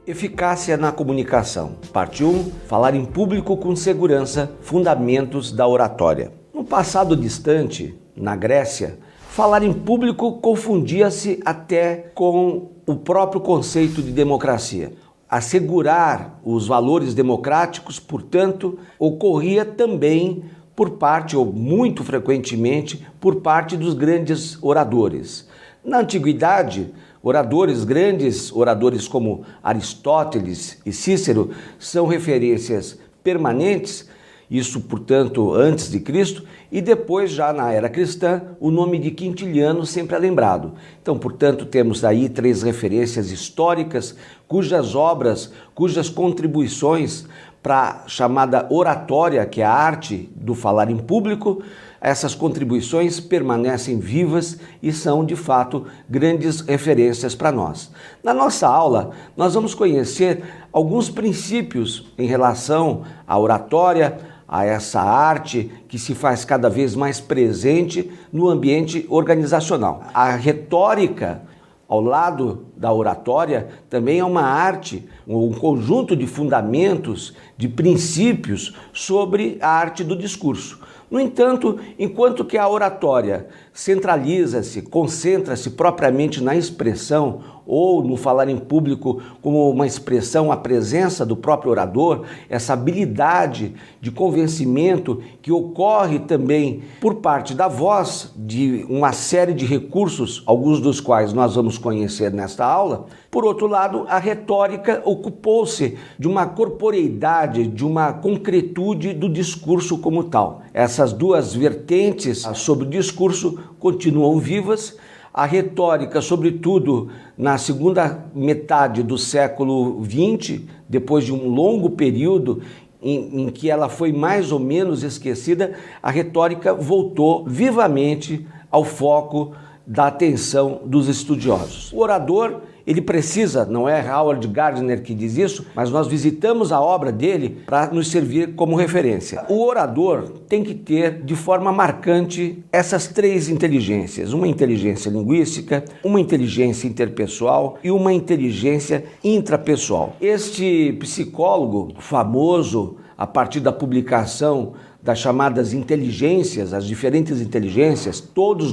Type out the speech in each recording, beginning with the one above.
Eficácia na comunicação. Parte 1. Falar em público com segurança. Fundamentos da oratória. No passado distante, na Grécia, falar em público confundia-se até com o próprio conceito de democracia. Assegurar os valores democráticos, portanto, ocorria também por parte, ou muito frequentemente, por parte dos grandes oradores. Na antiguidade, grandes oradores como Aristóteles e Cícero são referências permanentes, isso, portanto, antes de Cristo, e depois, já na era cristã, o nome de Quintiliano sempre é lembrado. Então, portanto, temos aí 3 referências históricas cujas contribuições para a chamada oratória, que é a arte do falar em público, essas contribuições permanecem vivas e são, de fato, grandes referências para nós. Na nossa aula, nós vamos conhecer alguns princípios em relação à oratória, a essa arte que se faz cada vez mais presente no ambiente organizacional. A retórica, ao lado da oratória, também é uma arte, um conjunto de fundamentos, de princípios sobre a arte do discurso. No entanto, enquanto que a oratória centraliza-se, concentra-se propriamente na expressão ou no falar em público como uma expressão, a presença do próprio orador, essa habilidade de convencimento que ocorre também por parte da voz, de uma série de recursos, alguns dos quais nós vamos conhecer nesta aula. Por outro lado, a retórica ocupou-se de uma corporeidade, de uma concretude do discurso como tal. Essas duas vertentes sobre o discurso continuam vivas. A retórica, sobretudo na segunda metade do século XX, depois de um longo período em que ela foi mais ou menos esquecida, a retórica voltou vivamente ao foco da atenção dos estudiosos. O orador, ele precisa, não é Howard Gardner que diz isso, mas nós visitamos a obra dele para nos servir como referência. O orador tem que ter de forma marcante essas 3 inteligências: uma inteligência linguística, uma inteligência interpessoal e uma inteligência intrapessoal. Este psicólogo famoso, a partir da publicação das chamadas inteligências, as diferentes inteligências, todos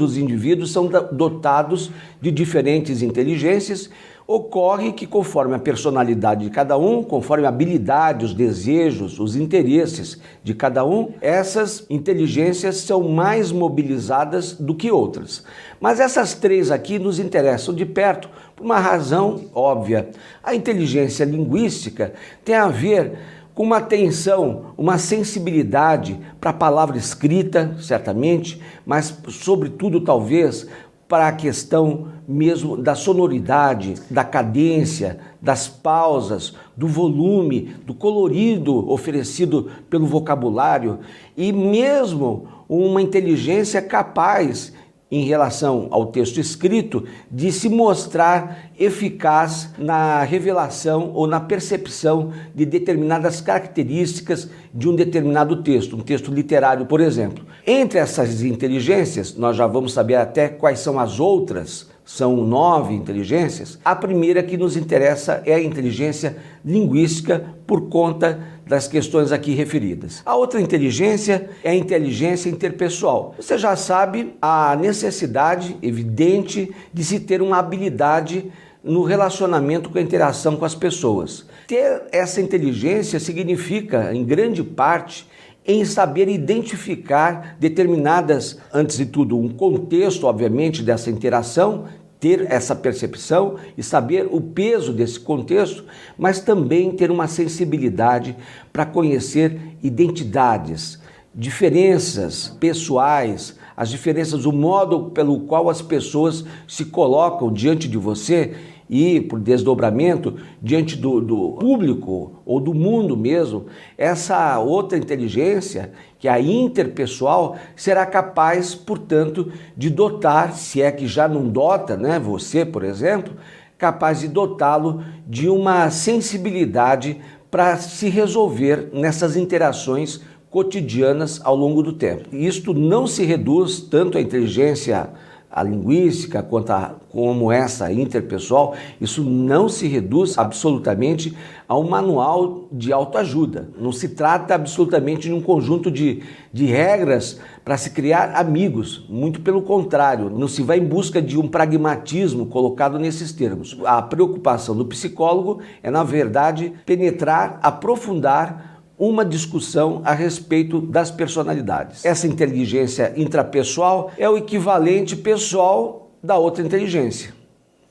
os indivíduos são dotados de diferentes inteligências. Ocorre que, conforme a personalidade de cada um, conforme a habilidade, os desejos, os interesses de cada um, essas inteligências são mais mobilizadas do que outras. Mas essas 3 aqui nos interessam de perto por uma razão óbvia. A inteligência linguística tem a ver com uma atenção, uma sensibilidade para a palavra escrita, certamente, mas sobretudo talvez para a questão mesmo da sonoridade, da cadência, das pausas, do volume, do colorido oferecido pelo vocabulário e mesmo uma inteligência capaz, em relação ao texto escrito, de se mostrar eficaz na revelação ou na percepção de determinadas características de um determinado texto, um texto literário, por exemplo. Entre essas inteligências, nós já vamos saber até quais são as outras, são 9 inteligências. A primeira que nos interessa é a inteligência linguística, por conta das questões aqui referidas. A outra inteligência é a inteligência interpessoal. Você já sabe a necessidade evidente de se ter uma habilidade no relacionamento com a interação com as pessoas. Ter essa inteligência significa, em grande parte, em saber identificar determinadas, antes de tudo, um contexto, obviamente, dessa interação, ter essa percepção e saber o peso desse contexto, mas também ter uma sensibilidade para conhecer identidades, diferenças pessoais, as diferenças, o modo pelo qual as pessoas se colocam diante de você e, por desdobramento, diante do público ou do mundo mesmo. Essa outra inteligência, que é a interpessoal, será capaz, portanto, de dotar, se é que já não dota, né, você, por exemplo, capaz de dotá-lo de uma sensibilidade para se resolver nessas interações cotidianas ao longo do tempo. Isto não se reduz tanto à inteligência a linguística, quanto a como essa interpessoal, isso não se reduz absolutamente a um manual de autoajuda. Não se trata absolutamente de um conjunto de regras para se criar amigos. Muito pelo contrário, não se vai em busca de um pragmatismo colocado nesses termos. A preocupação do psicólogo é, na verdade, penetrar, aprofundar uma discussão a respeito das personalidades. Essa inteligência intrapessoal é o equivalente pessoal da outra inteligência.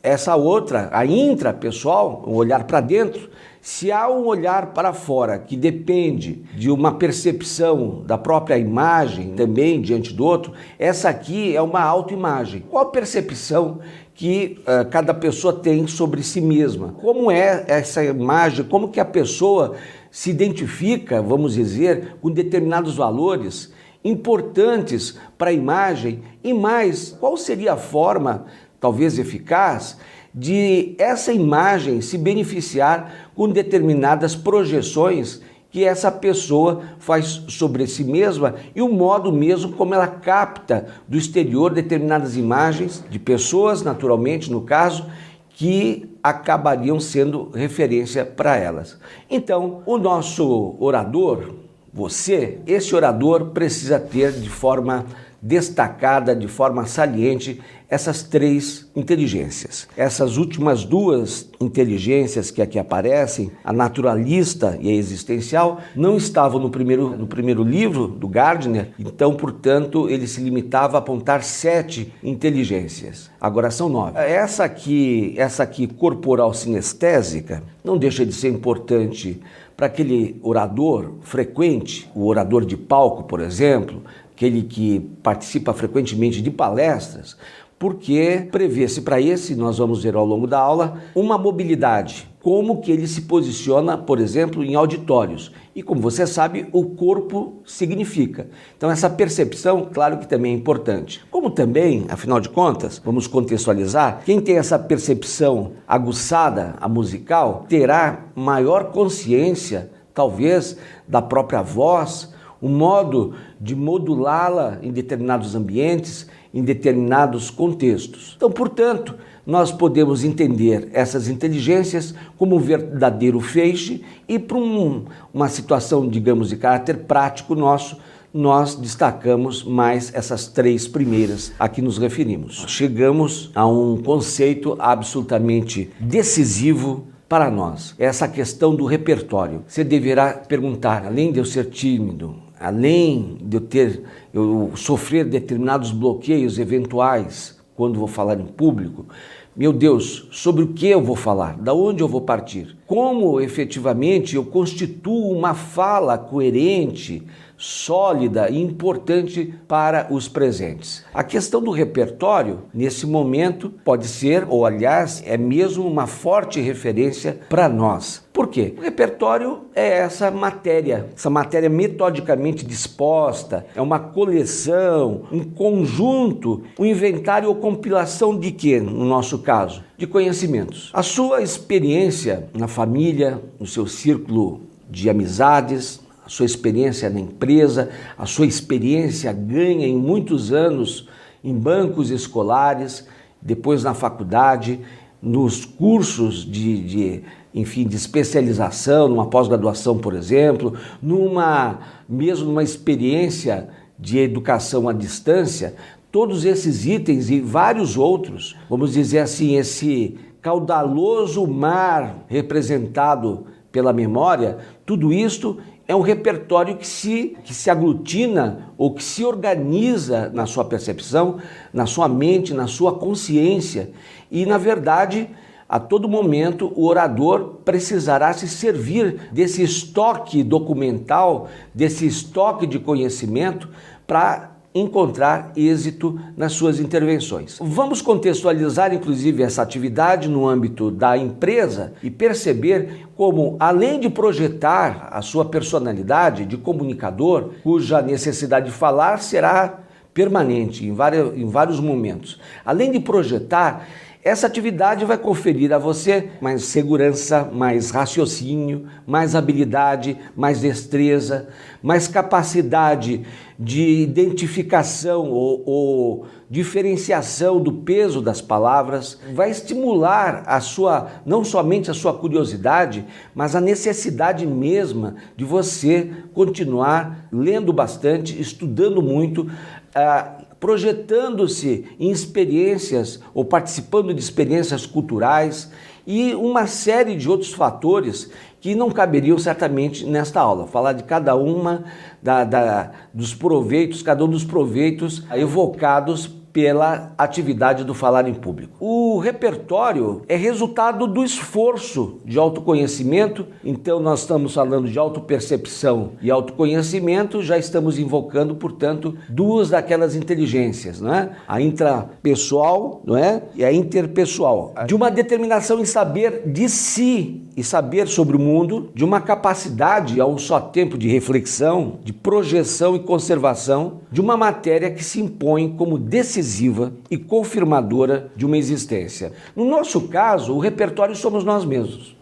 Essa outra, a intrapessoal, um olhar para dentro, se há um olhar para fora que depende de uma percepção da própria imagem também diante do outro, essa aqui é uma autoimagem. Qual a percepção que cada pessoa tem sobre si mesma? Como é essa imagem? Como que a pessoa se identifica, vamos dizer, com determinados valores importantes para a imagem? E mais, qual seria a forma, talvez eficaz, de essa imagem se beneficiar com determinadas projeções que essa pessoa faz sobre si mesma e o modo mesmo como ela capta do exterior determinadas imagens de pessoas, naturalmente, no caso, que acabariam sendo referência para elas. Então, o nosso orador, você, esse orador precisa ter de forma destacada, de forma saliente, essas três inteligências. Essas últimas duas inteligências que aqui aparecem, a naturalista e a existencial, não estavam no primeiro livro do Gardner, então, portanto, ele se limitava a apontar 7 inteligências. Agora são 9. Essa aqui corporal sinestésica, não deixa de ser importante para aquele orador frequente, o orador de palco, por exemplo, aquele que participa frequentemente de palestras, porque prevê-se para esse, nós vamos ver ao longo da aula, uma mobilidade, como que ele se posiciona, por exemplo, em auditórios. E como você sabe, o corpo significa. Então essa percepção, claro que também é importante. Como também, afinal de contas, vamos contextualizar, quem tem essa percepção aguçada, a musical, terá maior consciência, talvez, da própria voz, o modo de modulá-la em determinados ambientes, em determinados contextos. Então, portanto, nós podemos entender essas inteligências como um verdadeiro feixe e para uma situação, digamos, de caráter prático nosso, nós destacamos mais essas 3 primeiras a que nos referimos. Chegamos a um conceito absolutamente decisivo para nós, essa questão do repertório. Você deverá perguntar, além de eu ser tímido, além de eu sofrer determinados bloqueios eventuais quando vou falar em público, meu Deus, sobre o que eu vou falar? Da onde eu vou partir? Como efetivamente eu constituo uma fala coerente, sólida e importante para os presentes? A questão do repertório, nesse momento, pode ser, ou aliás, é mesmo uma forte referência para nós. Por quê? O repertório é essa matéria metodicamente disposta, é uma coleção, um conjunto, um inventário ou compilação de quê, no nosso caso? De conhecimentos. A sua experiência na família, no seu círculo de amizades, a sua experiência na empresa, a sua experiência ganha em muitos anos em bancos escolares, depois na faculdade, nos cursos de especialização, numa pós-graduação, por exemplo, mesmo numa experiência de educação à distância, todos esses itens e vários outros, vamos dizer assim, esse caudaloso mar representado pela memória, tudo isto é um repertório que se aglutina ou que se organiza na sua percepção, na sua mente, na sua consciência. E, na verdade, a todo momento o orador precisará se servir desse estoque documental, desse estoque de conhecimento para encontrar êxito nas suas intervenções. Vamos contextualizar, inclusive, essa atividade no âmbito da empresa e perceber como, além de projetar a sua personalidade de comunicador, cuja necessidade de falar será permanente em vários momentos, além de projetar, Essa atividade vai conferir a você mais segurança, mais raciocínio, mais habilidade, mais destreza, mais capacidade de identificação ou diferenciação do peso das palavras. Vai estimular não somente a sua curiosidade, mas a necessidade mesma de você continuar lendo bastante, estudando muito, projetando-se em experiências ou participando de experiências culturais e uma série de outros fatores que não caberiam certamente nesta aula. Falar de cada uma dos proveitos, cada um dos proveitos evocados pela atividade do falar em público. O repertório é resultado do esforço de autoconhecimento, então nós estamos falando de autopercepção e autoconhecimento, já estamos invocando, portanto, duas daquelas inteligências, não é? A intrapessoal, não é? E a interpessoal. De uma determinação em saber de si e saber sobre o mundo, de uma capacidade a um só tempo de reflexão, de projeção e conservação, de uma matéria que se impõe como decisiva e confirmadora de uma existência. No nosso caso, o repertório somos nós mesmos.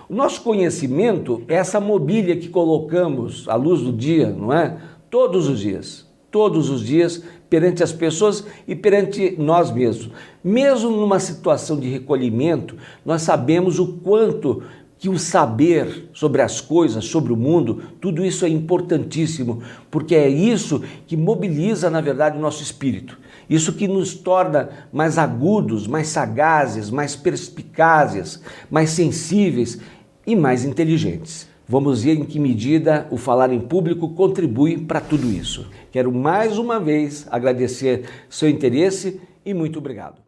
O nosso conhecimento é essa mobília que colocamos à luz do dia, não é? Todos os dias, perante as pessoas e perante nós mesmos. Mesmo numa situação de recolhimento, nós sabemos o quanto que o saber sobre as coisas, sobre o mundo, tudo isso é importantíssimo, porque é isso que mobiliza, na verdade, o nosso espírito. Isso que nos torna mais agudos, mais sagazes, mais perspicazes, mais sensíveis e mais inteligentes. Vamos ver em que medida o falar em público contribui para tudo isso. Quero mais uma vez agradecer seu interesse e muito obrigado.